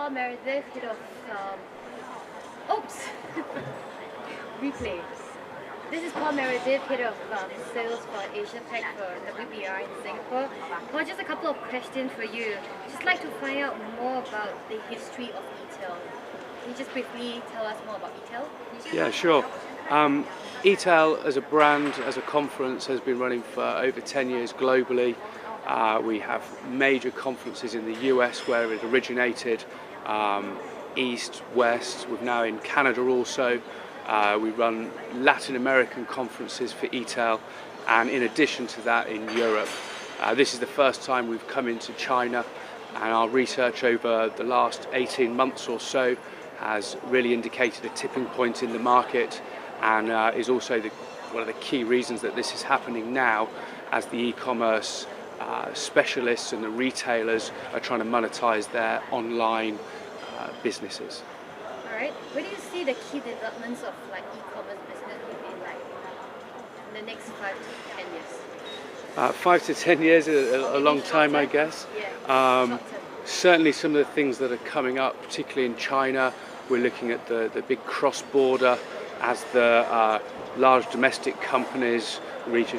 Paul Meredith, head of replay. This is Paul Meredith, head of sales for Asia Pac for WBR in Singapore. Well, just a couple of questions for you. Just like to find out more about the history of eTail. Can you just briefly tell us more about eTail? Yeah, sure. eTail as a brand, as a conference, has been running for over 10 years globally. We have major conferences in the US where it originated, East, West. We're now in Canada also. We run Latin American conferences for eTail, and in addition to that in Europe. This is the first time we've come into China, and our research over the last 18 months or so has really indicated a tipping point in the market, and is also one of the key reasons that this is happening now, as the e-commerce specialists and the retailers are trying to monetize their online businesses. All right. Where do you see the key developments of e-commerce business in the next 5 to 10 years? 5 to 10 years, a long time, I guess. Yeah. Certainly some of the things that are coming up, particularly in China, we're looking at the big cross-border as the large domestic companies reach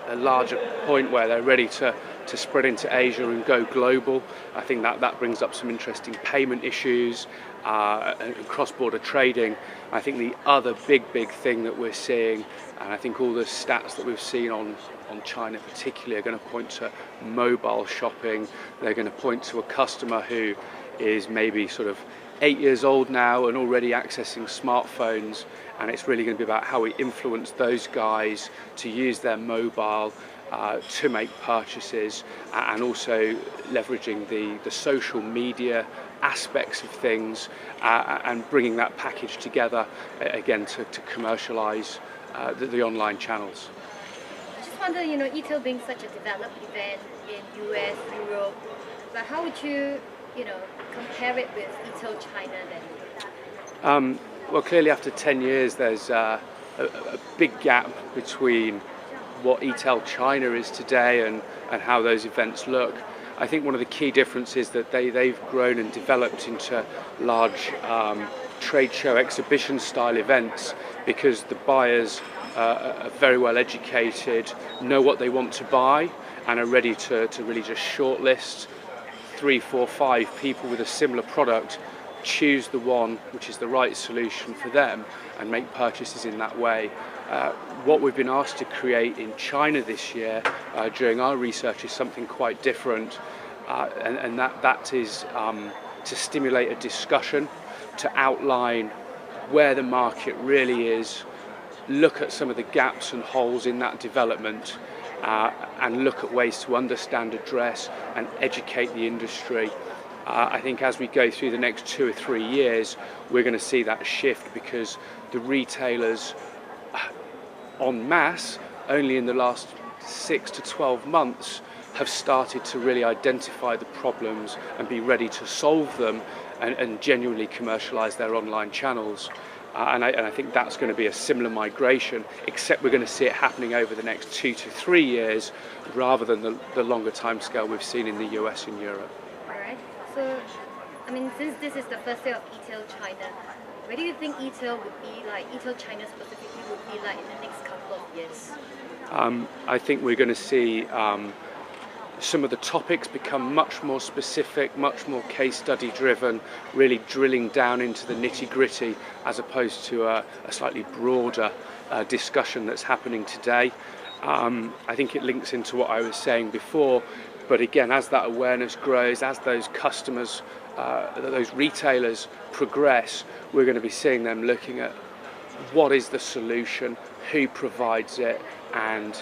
a larger point where they're ready to spread into Asia and go global. I think that brings up some interesting payment issues and cross-border trading. I think the other big thing that we're seeing, and I think all the stats that we've seen on China particularly, are going to point to mobile shopping. They're going to point to a customer who is maybe sort of 8 years old now and already accessing smartphones, and it's really going to be about how we influence those guys to use their mobile to make purchases, and also leveraging the social media aspects of things, and bringing that package together again to commercialize the online channels. I just wonder, eTail being such a developed event in US, Europe, but how would you compare it with eTail China then? Well, clearly after 10 years there's a big gap between what eTail China is today and how those events look. I think one of the key differences that they've grown and developed into large trade show exhibition style events, because the buyers are very well educated, know what they want to buy, and are ready to really just shortlist 3, 4, 5 people with a similar product, choose the one which is the right solution for them, and make purchases in that way. What we've been asked to create in China this year during our research is something quite different, and that is to stimulate a discussion, to outline where the market really is, look at some of the gaps and holes in that development, and look at ways to understand, address and educate the industry. I think as we go through the next 2 or 3 years, we're going to see that shift, because the retailers en masse, only in the last 6 to 12 months, have started to really identify the problems and be ready to solve them, and genuinely commercialize their online channels. And I think that's going to be a similar migration, except we're going to see it happening over the next 2 to 3 years, rather than the longer timescale we've seen in the US and Europe. All right. So, since this is the first day of eTail China, where do you think eTail would be eTail China specifically would be in the next couple of years? I think we're going to see some of the topics become much more specific, much more case study driven, really drilling down into the nitty gritty, as opposed to a slightly broader discussion that's happening today. I think it links into what I was saying before, but again, as that awareness grows, as those customers, those retailers progress, we're going to be seeing them looking at what is the solution, who provides it, and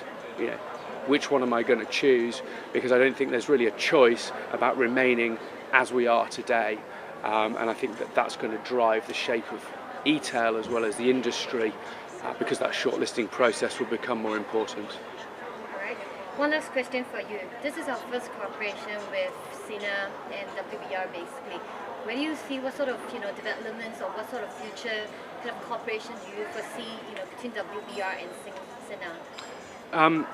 which one am I going to choose, because I don't think there's really a choice about remaining as we are today. And I think that's going to drive the shape of eTail as well as the industry, because that shortlisting process will become more important. All right. One last question for you. This is our first cooperation with Sina and WBR basically. Where do you see what sort of developments, or what sort of future kind of cooperation do you foresee between WBR and Sina?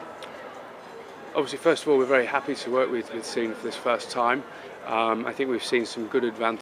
Obviously, first of all, we're very happy to work with Sina for this first time. I think we've seen some good advances